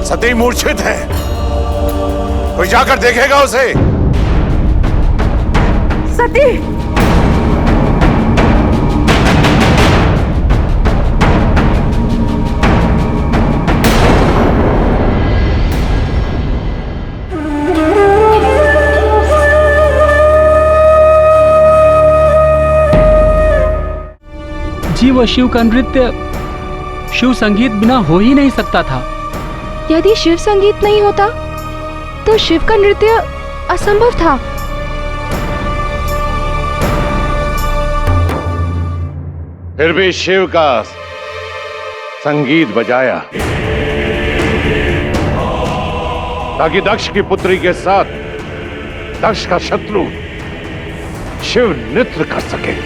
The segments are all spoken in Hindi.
सती मूर्छित है, कोई जाकर देखेगा उसे। सती! जी, वह शिव का नृत्य शिव संगीत बिना हो ही नहीं सकता था। यदि शिव संगीत नहीं होता तो शिव का नृत्य असंभव था। फिर भी शिव का संगीत बजाया ताकि दक्ष की पुत्री के साथ दक्ष का शत्रु शिव नृत्य कर सके।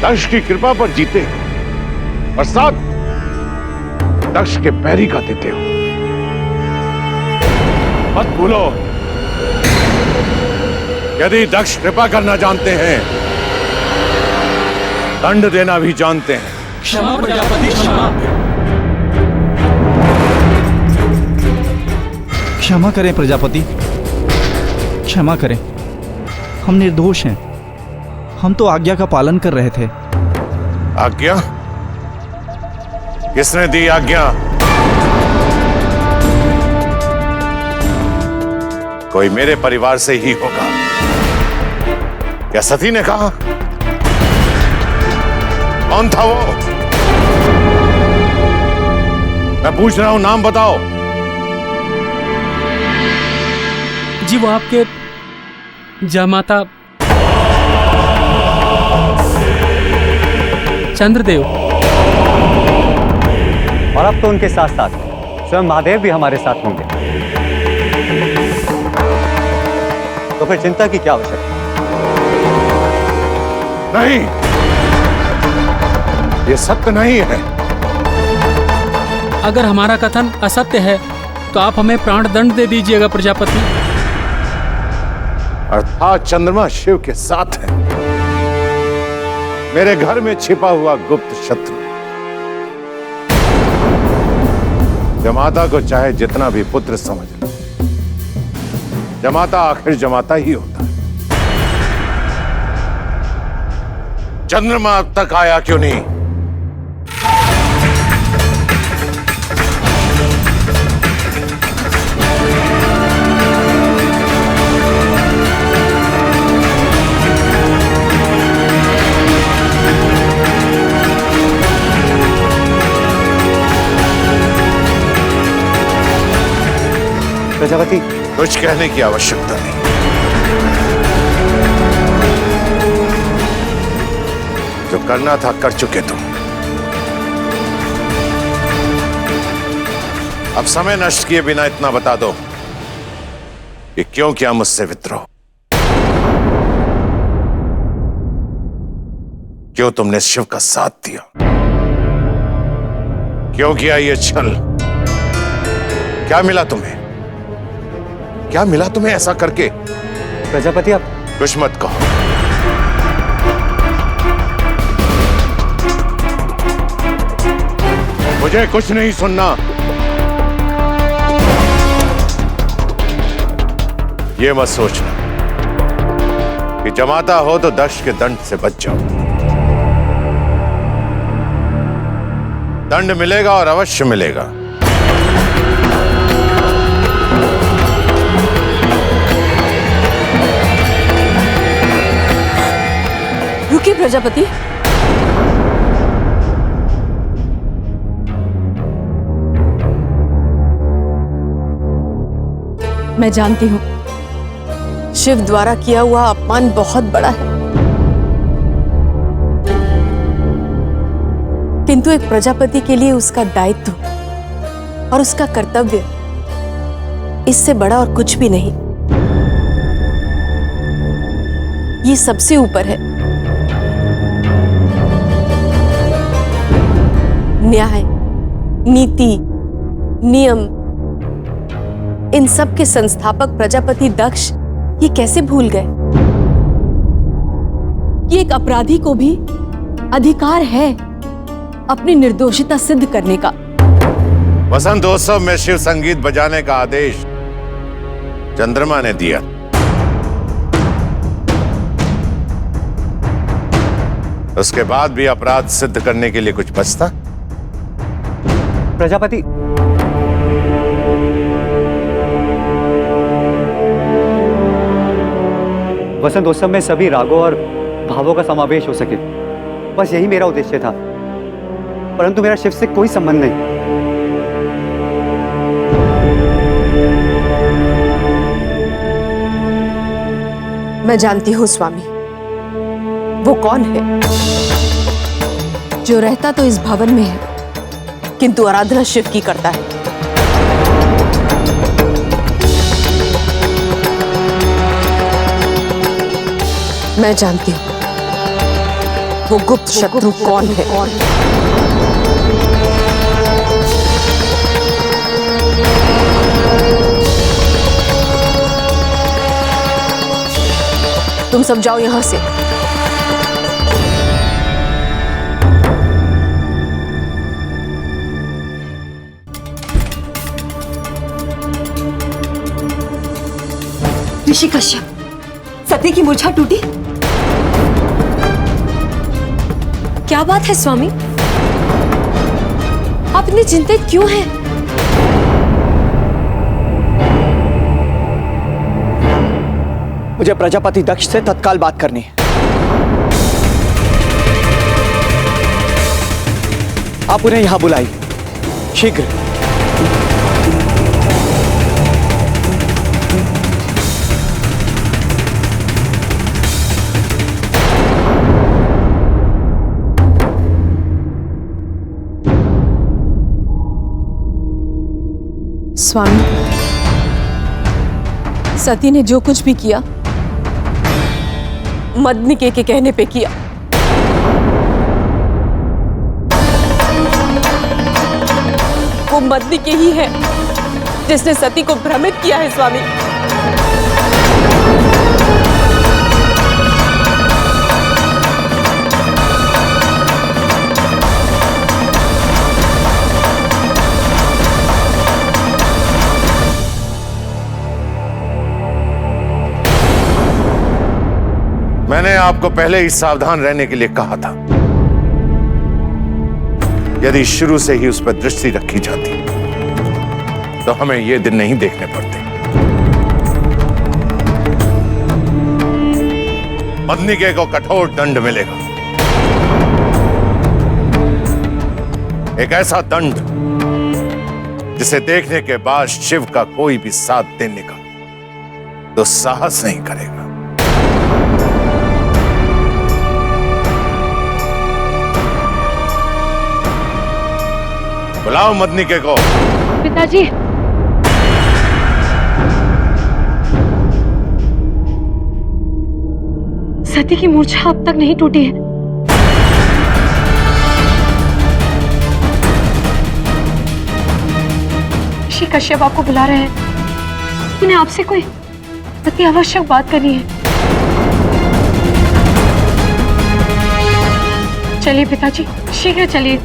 दक्ष की कृपा पर जीते और साथ दक्ष के पैरी का देते हो। मत भूलो, यदि दक्ष कृपा करना जानते हैं, दंड देना भी जानते हैं। क्षमा प्रजापति, क्षमा। क्षमा करें प्रजापति, क्षमा करें। हम निर्दोष हैं। हम तो आज्ञा का पालन कर रहे थे। आज्ञा? किसने दी आज्ञा? कोई मेरे परिवार से ही होगा। क्या सती ने कहा? कौन था वो? मैं पूछ रहा हूं, नाम बताओ। जी, वो आपके जामाता चंद्रदेव। और अब तो उनके साथ साथ स्वयं महादेव भी हमारे साथ होंगे, तो फिर चिंता की क्या आवश्यकता? नहीं, ये सत्य नहीं है। अगर हमारा कथन असत्य है तो आप हमें प्राण दंड दे दीजिएगा प्रजापति। अर्थात चंद्रमा शिव के साथ है, मेरे घर में छिपा हुआ गुप्त शत्रु। जमाता को चाहे जितना भी पुत्र समझ लो, जमाता आखिर जमाता ही होता है। चंद्रमा अब तक आया क्यों नहीं? प्रजापति, कुछ कहने की आवश्यकता नहीं। जो करना था कर चुके तुम। अब समय नष्ट किए बिना इतना बता दो कि क्यों किया मुझसे विद्रोह? क्यों तुमने शिव का साथ दिया? क्यों किया ये छल? क्या मिला तुम्हें? क्या मिला तुम्हें ऐसा करके? प्रजापति, आप कुछ मत कहो। मुझे कुछ नहीं सुनना। ये मत सोचना कि जमाता हो तो दक्ष के दंड से बच जाओ। दंड मिलेगा और अवश्य मिलेगा। रुकिए प्रजापति। मैं जानती हूं शिव द्वारा किया हुआ अपमान बहुत बड़ा है, किंतु एक प्रजापति के लिए उसका दायित्व और उसका कर्तव्य इससे बड़ा और कुछ भी नहीं। ये सबसे ऊपर है। न्याय, नीति, नियम, इन सब के संस्थापक प्रजापति दक्ष ये कैसे भूल गए कि एक अपराधी को भी अधिकार है अपनी निर्दोषिता सिद्ध करने का। वसंतोत्सव में शिव संगीत बजाने का आदेश चंद्रमा ने दिया। उसके बाद भी अपराध सिद्ध करने के लिए कुछ बचता? प्रजापति, वसंतोत्सव में सभी रागों और भावों का समावेश हो सके, बस यही मेरा उद्देश्य था। परंतु मेरा शिव से कोई संबंध नहीं। मैं जानती हूं स्वामी, वो कौन है जो रहता तो इस भवन में है किंतु आराधना शिव की करता है। मैं जानती हूं वो गुप्त शत्रु कौन है। तुम सब जाओ यहां से। ऋषि कश्यप, सती की मूर्छा टूटी? क्या बात है स्वामी, आप इतने चिंतित क्यों हैं? मुझे प्रजापति दक्ष से तत्काल बात करनी है। आप उन्हें यहां बुलाइए, शीघ्र। स्वामी, सती ने जो कुछ भी किया मदनिके के कहने पे किया। वो मदनिके ही है जिसने सती को भ्रमित किया है स्वामी। मैंने आपको पहले ही सावधान रहने के लिए कहा था। यदि शुरू से ही उस पर दृष्टि रखी जाती तो हमें ये दिन नहीं देखने पड़ते। मदनिके को कठोर दंड मिलेगा, एक ऐसा दंड जिसे देखने के बाद शिव का कोई भी साथ देने का तो साहस नहीं करेगा। बुलाओ मदनिके को। पिताजी, सती की मूर्छा अब तक नहीं टूटी है। ऋषि कश्यप आपको बुला रहे हैं। उन्हें आपसे कोई अति आवश्यक बात करनी है। चलिए पिताजी, शीघ्र चलिए।